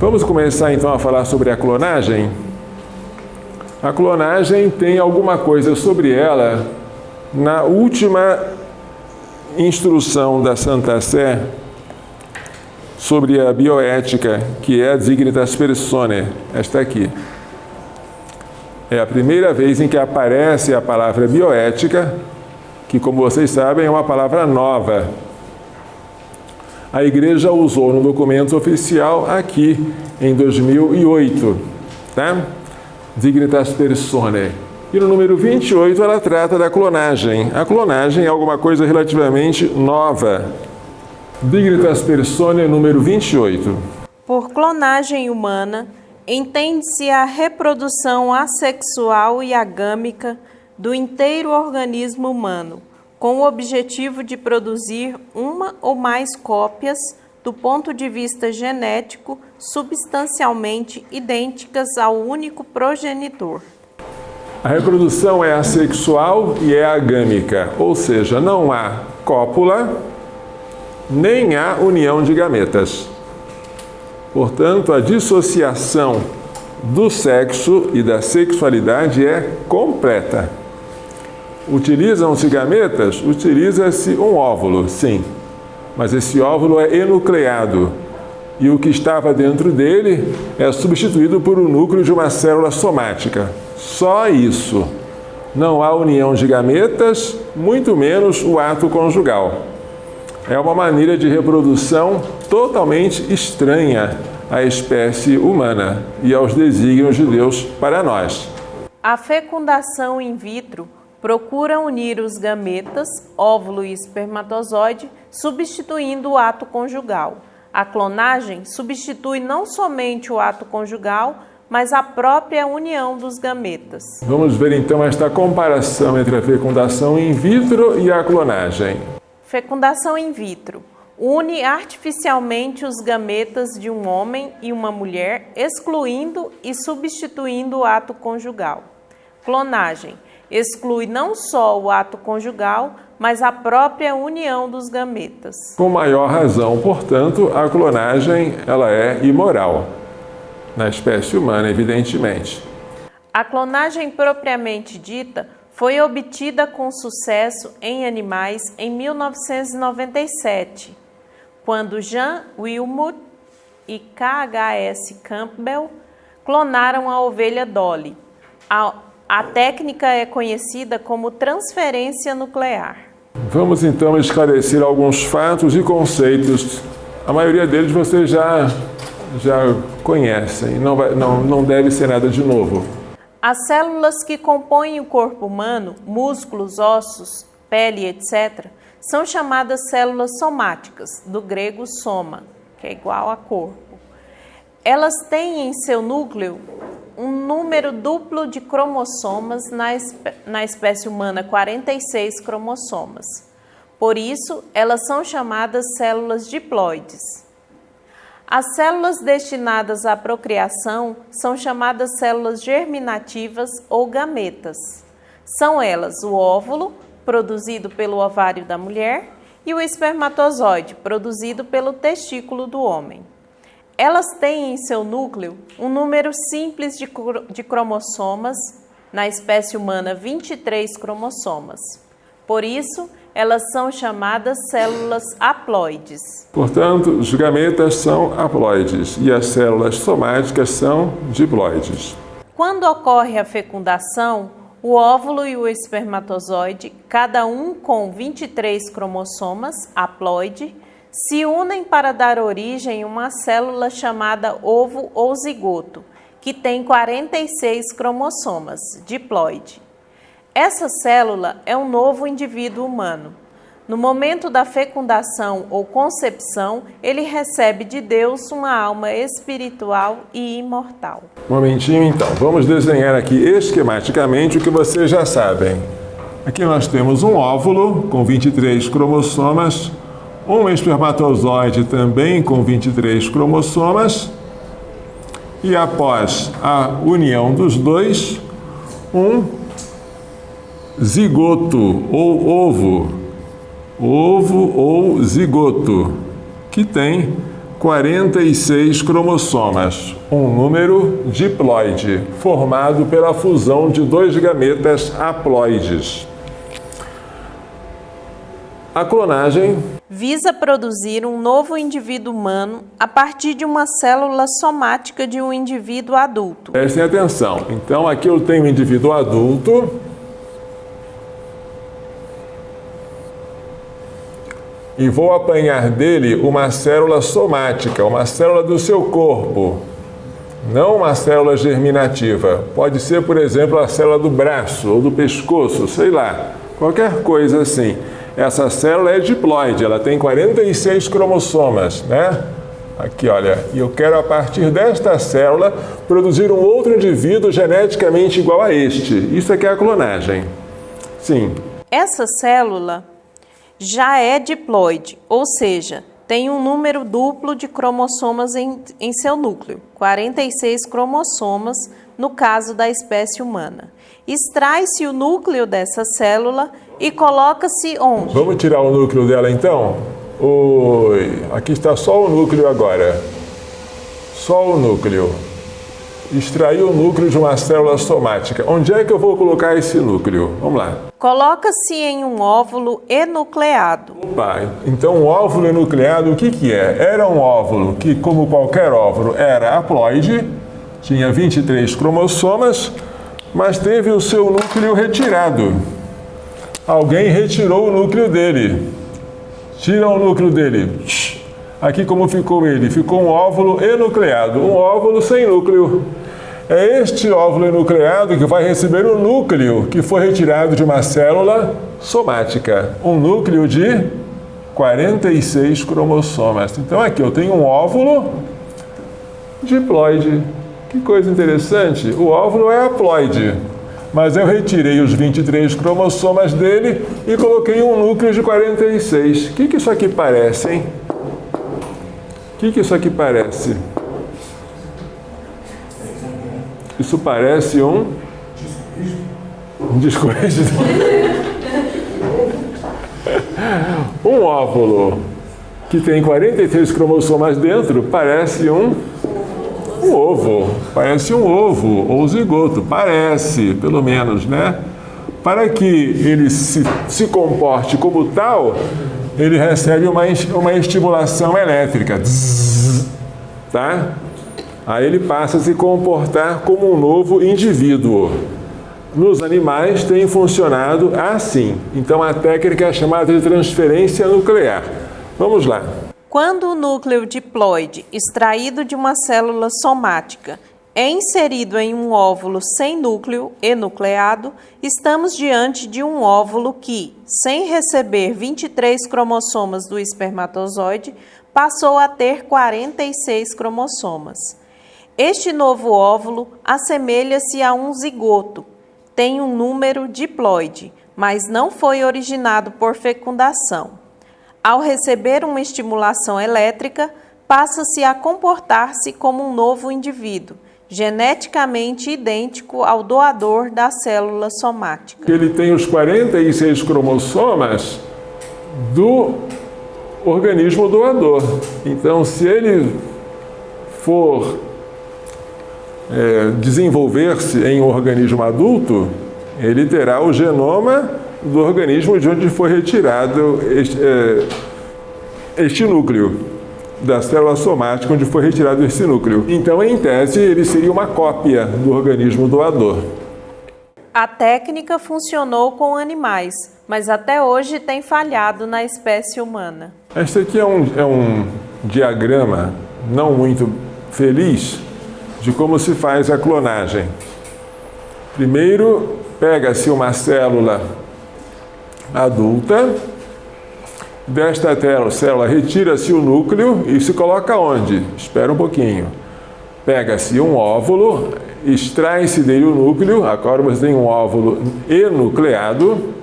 Vamos começar então a falar sobre a clonagem? A clonagem tem alguma coisa sobre ela na última instrução da Santa Sé sobre a bioética, que é a Dignitas Personae, esta aqui. É a primeira vez em que aparece a palavra bioética, que, como vocês sabem, é uma palavra nova. A Igreja usou no documento oficial aqui, em 2008, tá? Dignitas Personae. E no número 28 ela trata da clonagem. A clonagem é alguma coisa relativamente nova. Dignitas Personae, número 28. Por clonagem humana, entende-se a reprodução assexual e agâmica do inteiro organismo humano, com o objetivo de produzir uma ou mais cópias, do ponto de vista genético, substancialmente idênticas ao único progenitor. A reprodução é assexual e é agâmica, ou seja, não há cópula, nem há união de gametas. Portanto, a dissociação do sexo e da sexualidade é completa. Utilizam-se gametas? Utiliza-se um óvulo, sim. Mas esse óvulo é enucleado. E o que estava dentro dele é substituído por um núcleo de uma célula somática. Só isso. Não há união de gametas, muito menos o ato conjugal. É uma maneira de reprodução totalmente estranha à espécie humana e aos desígnios de Deus para nós. A fecundação in vitro procura unir os gametas, óvulo e espermatozoide, substituindo o ato conjugal. A clonagem substitui não somente o ato conjugal, mas a própria união dos gametas. Vamos ver então esta comparação entre a fecundação in vitro e a clonagem. Fecundação in vitro une artificialmente os gametas de um homem e uma mulher, excluindo e substituindo o ato conjugal. Clonagem exclui não só o ato conjugal, mas a própria união dos gametas. Com maior razão, portanto, a clonagem ela é imoral. Na espécie humana, evidentemente. A clonagem propriamente dita foi obtida com sucesso em animais em 1997, quando Jean Wilmut e K.H.S. Campbell clonaram a ovelha Dolly. A técnica é conhecida como transferência nuclear. Vamos então esclarecer alguns fatos e conceitos. A maioria deles vocês já conhecem, não deve ser nada de novo. As células que compõem o corpo humano, músculos, ossos, pele, etc., são chamadas células somáticas, do grego soma, que é igual a corpo. Elas têm em seu núcleo um número duplo de cromossomas, na espécie humana 46 cromossomas. Por isso, elas são chamadas células diploides. As células destinadas à procriação são chamadas células germinativas ou gametas. São elas o óvulo, produzido pelo ovário da mulher, e o espermatozoide, produzido pelo testículo do homem. Elas têm em seu núcleo um número simples de cromossomas, na espécie humana 23 cromossomas. Por isso, elas são chamadas células haploides. Portanto, os gametas são haploides e as células somáticas são diploides. Quando ocorre a fecundação, o óvulo e o espermatozoide, cada um com 23 cromossomas, haploide, se unem para dar origem a uma célula chamada ovo ou zigoto, que tem 46 cromossomas, diploide. Essa célula é um novo indivíduo humano. No momento da fecundação ou concepção, ele recebe de Deus uma alma espiritual e imortal. Um momentinho então, vamos desenhar aqui esquematicamente o que vocês já sabem. Aqui nós temos um óvulo com 23 cromossomas, um espermatozoide também com 23 cromossomas e após a união dos dois, um zigoto ou ovo ou zigoto, que tem 46 cromossomas, um número diploide, formado pela fusão de 2 gametas haploides. A clonagem visa produzir um novo indivíduo humano a partir de uma célula somática de um indivíduo adulto. Prestem atenção. Então, aqui eu tenho um indivíduo adulto. E vou apanhar dele uma célula somática, uma célula do seu corpo. Não uma célula germinativa. Pode ser, por exemplo, a célula do braço ou do pescoço, sei lá. Qualquer coisa assim. Essa célula é diploide, ela tem 46 cromossomas, né? Aqui, olha, e eu quero a partir desta célula produzir um outro indivíduo geneticamente igual a este. Isso aqui é a clonagem. Sim. Essa célula já é diploide, ou seja, tem um número duplo de cromossomas em seu núcleo, 46 cromossomas no caso da espécie humana. Extrai-se o núcleo dessa célula e coloca-se onde? Vamos tirar o núcleo dela então? Oi, aqui está só o núcleo agora. Só o núcleo. Extrair o núcleo de uma célula somática. Onde é que eu vou colocar esse núcleo? Vamos lá. Coloca-se em um óvulo enucleado. Opa, então um óvulo enucleado, o que que é? Era um óvulo que, como qualquer óvulo, era haploide, tinha 23 cromossomas, mas teve o seu núcleo retirado. Alguém retirou o núcleo dele. Tira o núcleo dele. Aqui como ficou ele? Ficou um óvulo enucleado, um óvulo sem núcleo. É este óvulo enucleado que vai receber o núcleo que foi retirado de uma célula somática. Um núcleo de 46 cromossomas. Então aqui eu tenho um óvulo diploide. Que coisa interessante. O óvulo é haploide. Mas eu retirei os 23 cromossomas dele e coloquei um núcleo de 46. O que isso aqui parece, hein? O que isso aqui parece? Isso parece um disco rígido. Um óvulo que tem 43 cromossomas dentro parece um ovo. Parece um ovo ou zigoto. Parece, pelo menos, né? Para que ele se comporte como tal, ele recebe uma estimulação elétrica. Zzz, tá? Aí ele passa a se comportar como um novo indivíduo. Nos animais tem funcionado assim. Então a técnica é chamada de transferência nuclear. Vamos lá. Quando o núcleo diploide, extraído de uma célula somática, é inserido em um óvulo sem núcleo enucleado, estamos diante de um óvulo que, sem receber 23 cromossomas do espermatozoide, passou a ter 46 cromossomas. Este novo óvulo assemelha-se a um zigoto, tem um número diploide, mas não foi originado por fecundação. Ao receber uma estimulação elétrica, passa-se a comportar-se como um novo indivíduo, geneticamente idêntico ao doador da célula somática. Ele tem os 46 cromossomas do organismo doador. Então, se ele for desenvolver-se em um organismo adulto, ele terá o genoma do organismo de onde foi retirado este núcleo, da célula somática onde foi retirado esse núcleo. Então, em tese, ele seria uma cópia do organismo doador. A técnica funcionou com animais, mas até hoje tem falhado na espécie humana. Este aqui é um diagrama não muito feliz de como se faz a clonagem. Primeiro, pega-se uma célula adulta, desta célula retira-se o núcleo e se coloca onde? Espera um pouquinho. Pega-se um óvulo, extrai-se dele o núcleo, agora você tem um óvulo enucleado,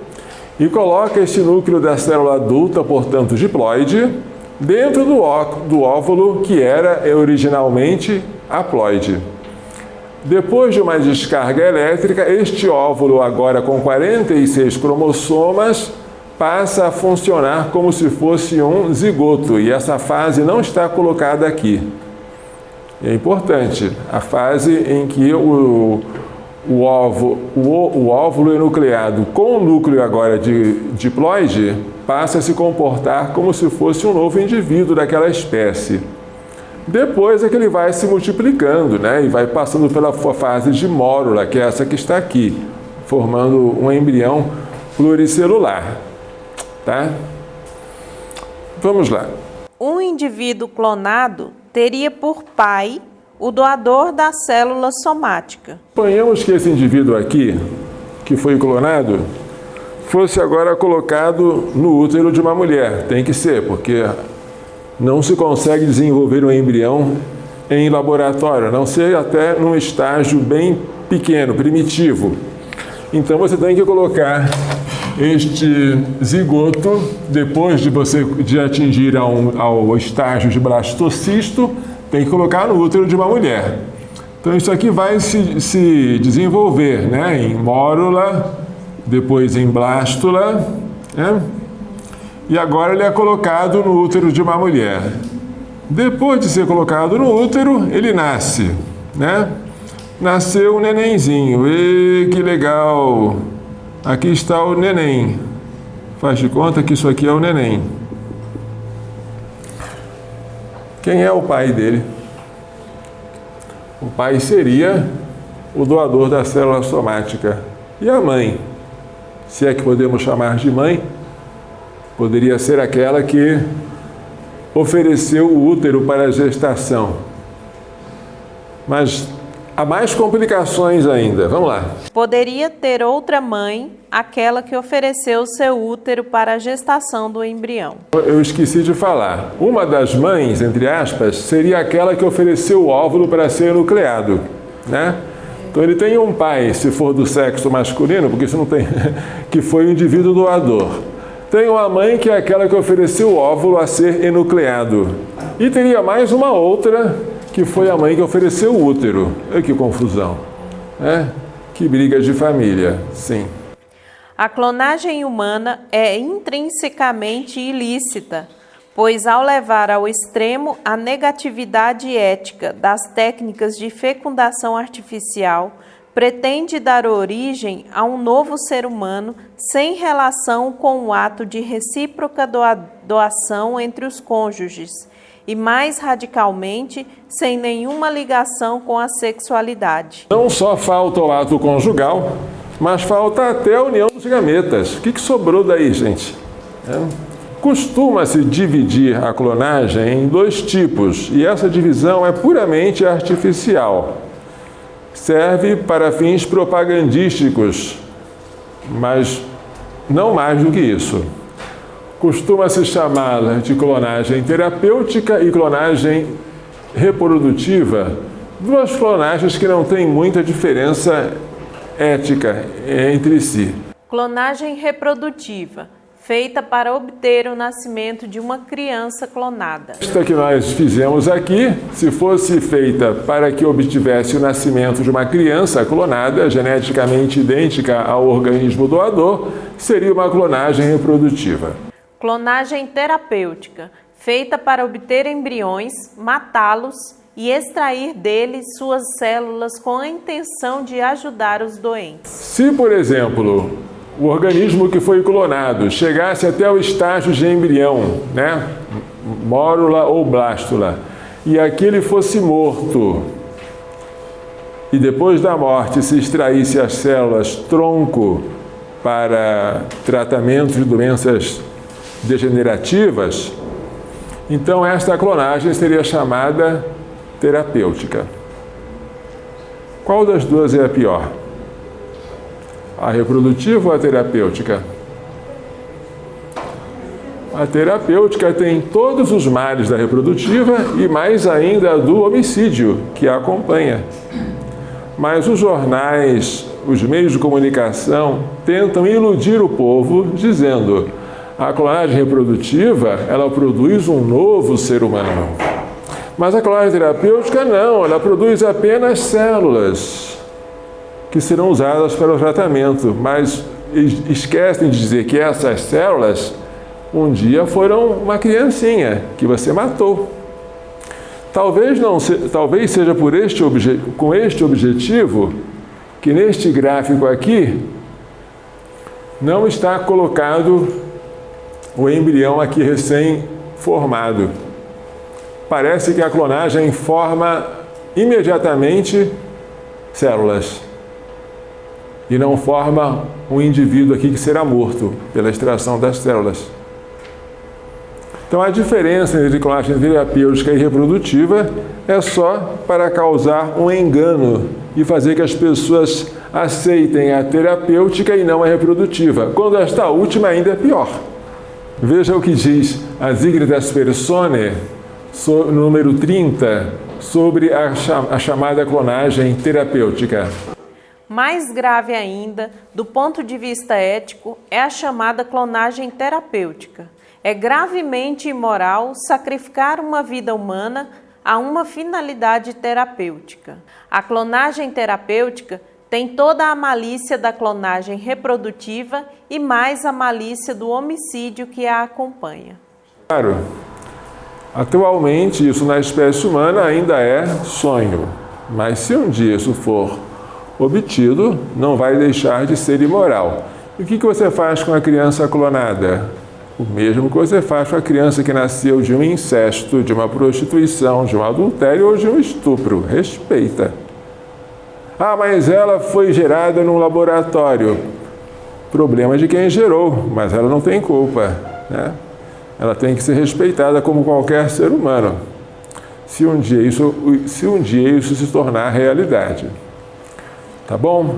e coloca esse núcleo da célula adulta, portanto diploide, dentro do óvulo que era originalmente haploide. Depois de uma descarga elétrica, este óvulo, agora com 46 cromossomas, passa a funcionar como se fosse um zigoto, e essa fase não está colocada aqui. É importante, a fase em que o óvulo enucleado com o núcleo agora de diploide passa a se comportar como se fosse um novo indivíduo daquela espécie. Depois é que ele vai se multiplicando, né? E vai passando pela fase de mórula, que é essa que está aqui, formando um embrião pluricelular. Tá? Vamos lá. Um indivíduo clonado teria por pai o doador da célula somática. Suponhamos que esse indivíduo aqui, que foi clonado, fosse agora colocado no útero de uma mulher. Tem que ser, porque não se consegue desenvolver um embrião em laboratório, a não ser até num estágio bem pequeno, primitivo. Então você tem que colocar este zigoto, depois de atingir ao estágio de blastocisto, tem que colocar no útero de uma mulher. Então isso aqui vai se desenvolver, né, em mórula, depois em blástula, né? E agora ele é colocado no útero de uma mulher. Depois de ser colocado no útero, ele nasce, né? Nasceu um nenenzinho. E que legal! Aqui está o neném. Faz de conta que isso aqui é o neném. Quem é o pai dele? O pai seria o doador da célula somática. E a mãe? Se é que podemos chamar de mãe, poderia ser aquela que ofereceu o útero para a gestação. Mas há mais complicações ainda. Vamos lá. Poderia ter outra mãe, aquela que ofereceu o seu útero para a gestação do embrião. Eu esqueci de falar. Uma das mães, entre aspas, seria aquela que ofereceu o óvulo para ser enucleado, né? Então ele tem um pai, se for do sexo masculino, porque isso não tem, que foi o indivíduo doador. Tem uma mãe que é aquela que ofereceu o óvulo a ser enucleado. E teria mais uma outra, que foi a mãe que ofereceu o útero. Que confusão, né? Que briga de família, sim. A clonagem humana é intrinsecamente ilícita, pois ao levar ao extremo a negatividade ética das técnicas de fecundação artificial, pretende dar origem a um novo ser humano sem relação com o ato de recíproca doação entre os cônjuges e, mais radicalmente, sem nenhuma ligação com a sexualidade. Não só falta o ato conjugal, mas falta até a união dos gametas. O que sobrou daí, gente? Costuma-se dividir a clonagem em dois tipos, e essa divisão é puramente artificial. Serve para fins propagandísticos, mas não mais do que isso. Costuma-se chamá-la de clonagem terapêutica e clonagem reprodutiva, duas clonagens que não têm muita diferença ética entre si. Clonagem reprodutiva, feita para obter o nascimento de uma criança clonada. Esta que nós fizemos aqui, se fosse feita para que obtivesse o nascimento de uma criança clonada, geneticamente idêntica ao organismo doador, seria uma clonagem reprodutiva. Clonagem terapêutica, feita para obter embriões, matá-los e extrair deles suas células com a intenção de ajudar os doentes. Se, por exemplo, o organismo que foi clonado chegasse até o estágio de embrião, né, mórula ou blástula, e aquele fosse morto, e depois da morte se extraísse as células tronco para tratamento de doenças degenerativas, então esta clonagem seria chamada terapêutica. Qual das duas é a pior? A reprodutiva ou a terapêutica? A terapêutica tem todos os males da reprodutiva e mais ainda a do homicídio que a acompanha. Mas os jornais, os meios de comunicação tentam iludir o povo dizendo: a clonagem reprodutiva, ela produz um novo ser humano. Mas a clonagem terapêutica não, ela produz apenas células que serão usadas para o tratamento, mas esquecem de dizer que essas células um dia foram uma criancinha que você matou. Talvez seja com este objetivo que neste gráfico aqui não está colocado o embrião aqui recém-formado. Parece que a clonagem forma imediatamente células e não forma um indivíduo aqui que será morto pela extração das células. Então a diferença entre clonagem terapêutica e reprodutiva é só para causar um engano e fazer que as pessoas aceitem a terapêutica e não a reprodutiva, quando esta última ainda é pior. Veja o que diz a Sigridas Persone, número 30, sobre a chamada clonagem terapêutica. Mais grave ainda, do ponto de vista ético, é a chamada clonagem terapêutica. É gravemente imoral sacrificar uma vida humana a uma finalidade terapêutica. A clonagem terapêutica tem toda a malícia da clonagem reprodutiva e mais a malícia do homicídio que a acompanha. Claro, atualmente isso na espécie humana ainda é sonho, mas se um dia isso for obtido, não vai deixar de ser imoral. E o que você faz com a criança clonada? O mesmo que você faz com a criança que nasceu de um incesto, de uma prostituição, de um adultério ou de um estupro. Respeita. Ah, mas ela foi gerada num laboratório. Problema de quem gerou, mas ela não tem culpa, né? Ela tem que ser respeitada como qualquer ser humano, se um dia isso se tornar realidade. Tá bom?